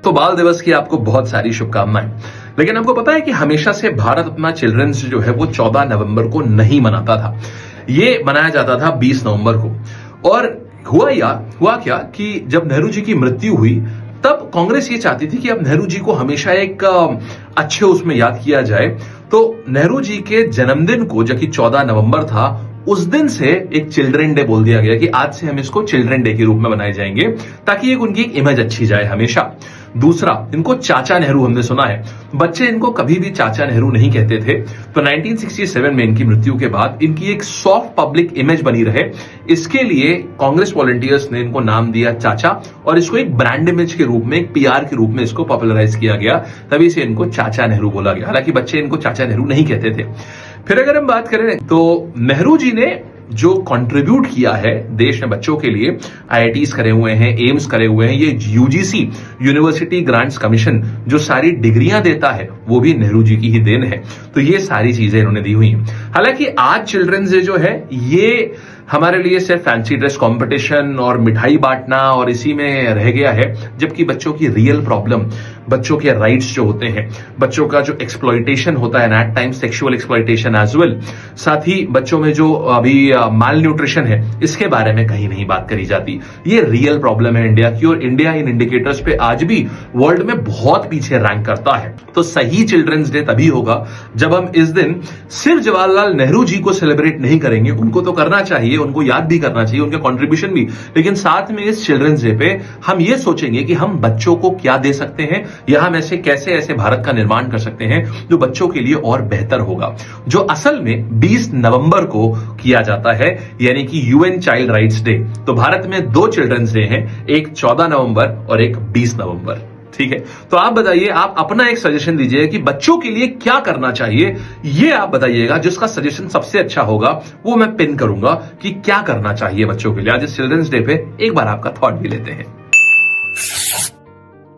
तो बाल दिवस की आपको बहुत सारी शुभकामनाएं। लेकिन आपको पता है कि हमेशा से भारत अपना चिल्ड्रंस जो है वो 14 नवंबर को नहीं मनाता था, ये मनाया जाता था 20 नवंबर को। और हुआ क्या कि जब नेहरू जी की मृत्यु हुई तब कांग्रेस ये चाहती थी कि अब नेहरू जी को हमेशा एक अच्छे उसमें याद किया जाए। तो नेहरू जी के जन्मदिन को, जो कि 14 नवंबर था, उस दिन से एक चिल्ड्रन डे बोल दिया गया कि आज से हम इसको चिल्ड्रन डे के रूप में मनाए जाएंगे, ताकि एक उनकी एक इमेज अच्छी जाए हमेशा। दूसरा, इनको चाचा नेहरू हमने सुना है, बच्चे इनको कभी भी चाचा नेहरू नहीं कहते थे। तो 1967 में इनकी मृत्यु के बाद इनकी एक सॉफ्ट पब्लिक इमेज बनी रहे, इसके लिए कांग्रेस वॉलंटियर्स ने इनको नाम दिया चाचा, और इसको एक ब्रांड इमेज के रूप में, एक पीआर के रूप में इसको पॉपुलराइज किया गया, तभी से इनको चाचा नेहरू बोला गया। हालांकि बच्चे इनको चाचा नेहरू नहीं कहते थे। फिर अगर हम बात करें तो नेहरू जी ने जो कंट्रीब्यूट किया है देश में बच्चों के लिए, आईआईटीज करे हुए हैं, एम्स करे हुए हैं, ये यूजीसी यूनिवर्सिटी ग्रांट्स कमीशन जो सारी डिग्रियां देता है वो भी नेहरू जी की ही देन है। तो ये सारी चीजें इन्होंने दी हुई हैं। हालांकि आज चिल्ड्रंस डे जो है ये हमारे लिए सिर्फ फैंसी ड्रेस कंपटीशन और मिठाई बांटना और इसी में रह गया है, जबकि बच्चों की रियल प्रॉब्लम, बच्चों के राइट्स जो होते हैं, बच्चों का जो एक्सप्लॉइटेशन होता है, at time sexual exploitation as well, साथ ही बच्चों में जो अभी माल न्यूट्रिशन है, इसके बारे में कहीं नहीं बात करी जाती। ये रियल प्रॉब्लम है इंडिया की, और इंडिया इन इंडिकेटर्स पे आज भी वर्ल्ड में बहुत पीछे रैंक करता है। तो सही चिल्ड्रंस डे तभी होगा जब हम इस दिन सिर्फ जवाहरलाल नेहरू जी को सेलिब्रेट नहीं करेंगे, उनको तो करना चाहिए, उनको याद भी करना चाहिए, उनके कंट्रीब्यूशन भी, लेकिन साथ में इस चिल्ड्रंस डे पे हम ये सोचेंगे कि हम बच्चों को क्या दे सकते हैं, या हम कैसे ऐसे भारत का निर्माण कर सकते हैं जो बच्चों के लिए और बेहतर होगा, जो असल में 20 नवंबर को किया जाता है, यानी कि यूएन चाइल्ड राइट्स डे। तो भारत में 2 चिल्ड्रंस डे हैं, एक 14 नवंबर और एक 20 नवंबर। ठीक है, तो आप बताइए, आप अपना एक सजेशन दीजिए कि बच्चों के लिए क्या करना चाहिए, ये आप बताइएगा। जिसका सजेशन सबसे अच्छा होगा वो मैं पिन करूंगा कि क्या करना चाहिए बच्चों के लिए आज चिल्ड्रंस डे पे। एक बार आपका थॉट भी लेते हैं।